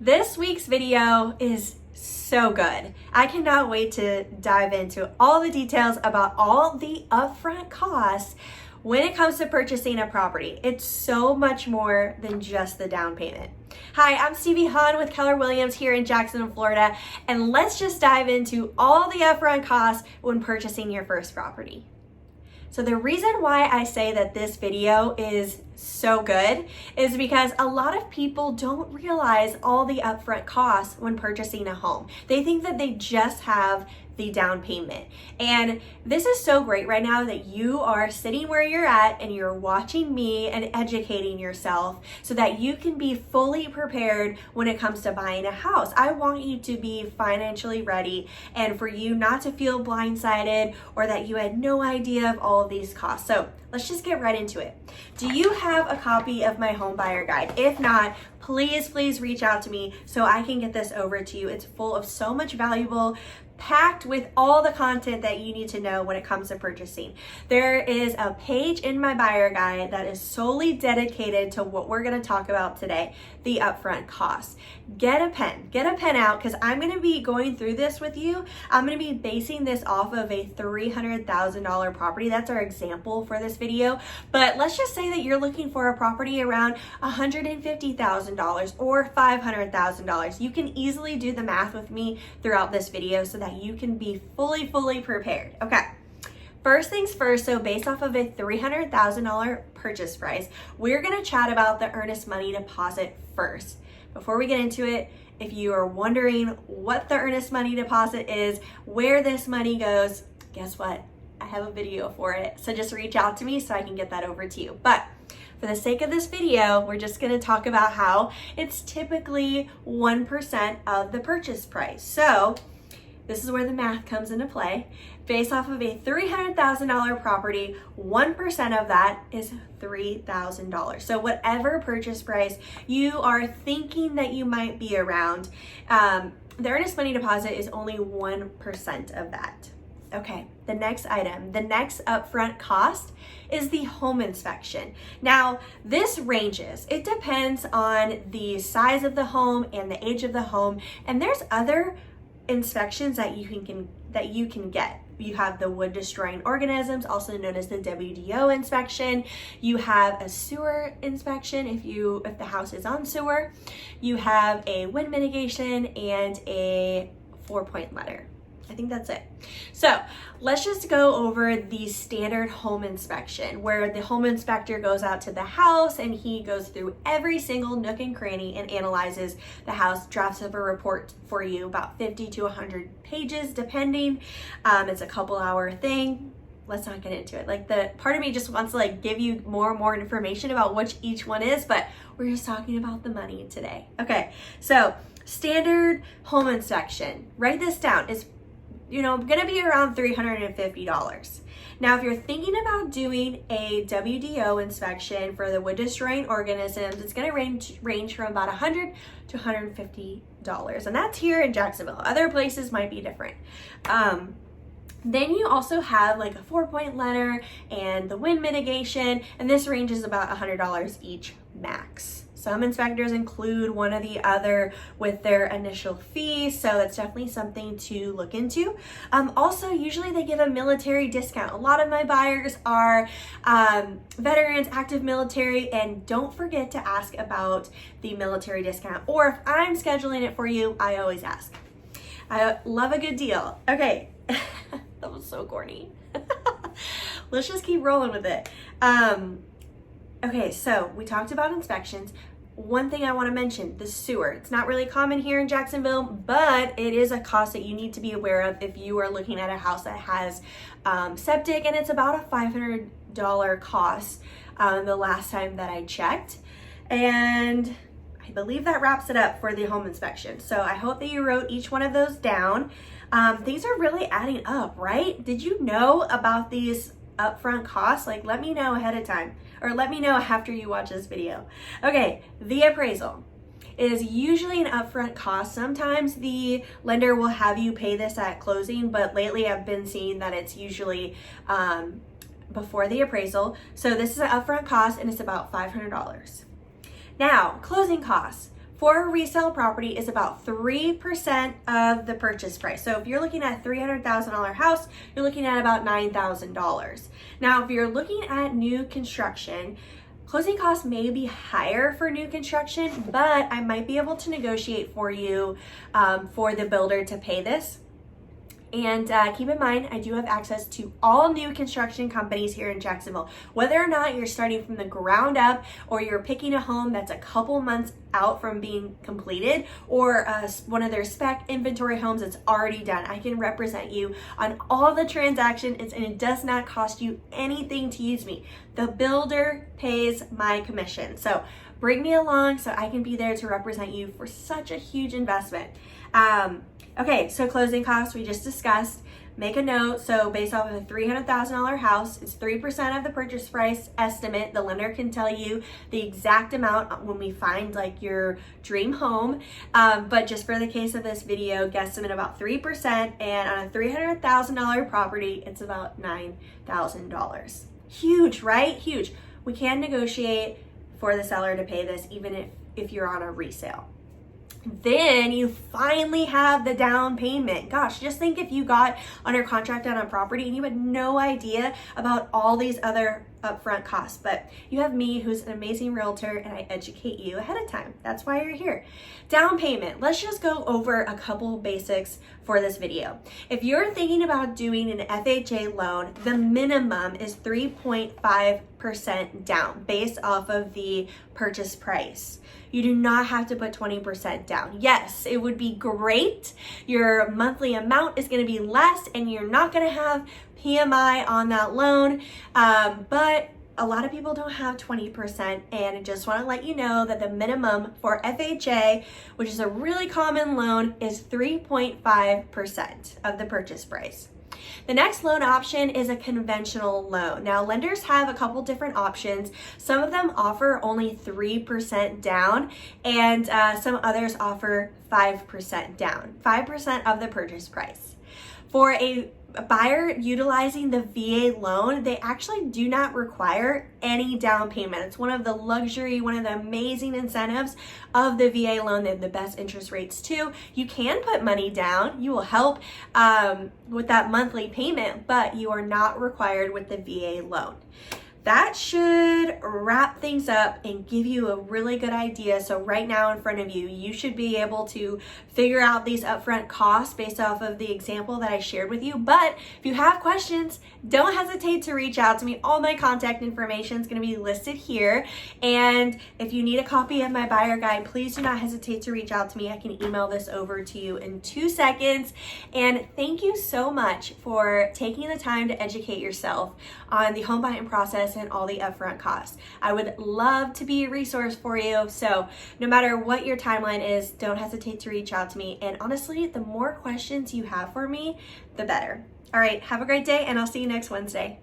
This week's video is so good. I cannot wait to dive into all the details about all the upfront costs when it comes to purchasing a property. It's so much more than just the down payment. Hi, I'm Stevie with Keller Williams here in Jacksonville, Florida, and let's just dive into all the upfront costs when purchasing your first property. So the reason why I say that this video is so good is because a lot of people don't realize all the upfront costs when purchasing a home. They think that they just have the down payment. And this is so great right now that you are sitting where you're at and you're watching me and educating yourself so that you can be fully prepared when it comes to buying a house. I want you to be financially ready and for you not to feel blindsided or that you had no idea of all of these costs. So let's just get right into it. Do you have a copy of my home buyer guide? If not, please reach out to me so I can get this over to you. It's full of so much valuable, packed with all the content that you need to know when it comes to purchasing. There is a page in my buyer guide that is solely dedicated to what we're going to talk about today, the upfront costs. Get a pen out because I'm going to be going through this with you. I'm going to be basing this off of a $300,000 property. That's our example for this video. But let's just say that you're looking for a property around $150,000 or $500,000. You can easily do the math with me throughout this video so that you can be fully prepared. Okay. First things first, so based off of a $300,000 purchase price, we're going to chat about the earnest money deposit first. Before we get into it, if you are wondering what the earnest money deposit is, where this money goes, guess what? I have a video for it. So just reach out to me so I can get that over to you. But for the sake of this video, we're just going to talk about how it's typically 1% of the purchase price. So this is where the math comes into play. Based off of a $300,000 property, 1% of that is $3,000. So whatever purchase price you are thinking that you might be around, the earnest money deposit is only 1% of that. Okay, the next item, the next upfront cost is the home inspection. Now, this ranges. It depends on the size of the home and the age of the home, and there's other inspections that you can get. You have the wood destroying organisms, also known as the WDO inspection. You have a sewer inspection if the house is on sewer. You have a wind mitigation and a 4-point letter. I think that's it. So let's just go over the standard home inspection where the home inspector goes out to the house and he goes through every single nook and cranny and analyzes the house, drafts up a report for you, about 50 to 100 pages depending. It's a couple hour thing. Let's not get into it. Like, the part of me just wants to give you more information about which each one is, but we're just talking about the money today. Okay, so standard home inspection, write this down, is gonna be around $350. Now, if you're thinking about doing a WDO inspection for the wood destroying organisms, it's gonna range from about $100 to $150. And that's here in Jacksonville. Other places might be different. Then you also have a 4-point letter and the wind mitigation, and this ranges about $100 each max. Some inspectors include one or the other with their initial fee, so that's definitely something to look into. Also, usually they give a military discount. A lot of my buyers are veterans, active military, and don't forget to ask about the military discount. Or if I'm scheduling it for you, I always ask. I love a good deal. Okay, that was so corny. Let's just keep rolling with it. Okay, so we talked about inspections. One thing I want to mention, the sewer. It's not really common here in Jacksonville, but it is a cost that you need to be aware of if you are looking at a house that has septic, and it's about a $500 cost the last time that I checked. And I believe that wraps it up for the home inspection. So I hope that you wrote each one of those down. These are really adding up, right? Did you know about these upfront costs? Let me know ahead of time, or let me know after you watch this video. Okay, the appraisal is usually an upfront cost. Sometimes the lender will have you pay this at closing, but lately I've been seeing that it's usually before the appraisal. So this is an upfront cost and it's about $500. Now, closing costs. for a resale property is about 3% of the purchase price. So if you're looking at a $300,000 house, you're looking at about $9,000. Now, if you're looking at new construction, closing costs may be higher for new construction, but I might be able to negotiate for you for the builder to pay this. And keep in mind, I do have access to all new construction companies here in Jacksonville. Whether or not you're starting from the ground up or you're picking a home that's a couple months out from being completed, or one of their spec inventory homes that's already done, I can represent you on all the transactions, and it does not cost you anything to use me. The builder pays my commission. So bring me along so I can be there to represent you for such a huge investment. Okay, so closing costs we just discussed. Make a note. So based off of a $300,000 house, it's 3% of the purchase price estimate. The lender can tell you the exact amount when we find like your dream home. But just for the case of this video, guesstimate about 3%, and on a $300,000 property, it's about $9,000. Huge, right? Huge. We can negotiate for the seller to pay this even if you're on a resale. Then you finally have the down payment. Gosh, just think if you got under contract on a property and you had no idea about all these other upfront costs, but you have me who's an amazing realtor and I educate you ahead of time. That's why you're here. Down payment. Let's just go over a couple basics for this video. If you're thinking about doing an FHA loan, the minimum is 3.5% down based off of the purchase price. You do not have to put 20% down. Yes, it would be great. Your monthly amount is going to be less and you're not going to have PMI on that loan, but a lot of people don't have 20%, and I just want to let you know that the minimum for FHA, which is a really common loan, is 3.5% of the purchase price. The next loan option is a conventional loan. Now, lenders have a couple different options. Some of them offer only 3% down, and some others offer 5% down, 5% of the purchase price. For a buyer utilizing the VA loan, they actually do not require any down payment. It's one of the amazing incentives of the VA loan. They have the best interest rates too. You can put money down. You will help with that monthly payment, but you are not required with the VA loan. That should wrap things up and give you a really good idea. So right now in front of you, you should be able to figure out these upfront costs based off of the example that I shared with you. But if you have questions, don't hesitate to reach out to me. All my contact information is going to be listed here. And if you need a copy of my buyer guide, please do not hesitate to reach out to me. I can email this over to you in 2 seconds. And thank you so much for taking the time to educate yourself on the home buying process and all the upfront costs. I would love to be a resource for you. So no matter what your timeline is, don't hesitate to reach out to me. And honestly, the more questions you have for me, the better. All right, have a great day, and I'll see you next Wednesday.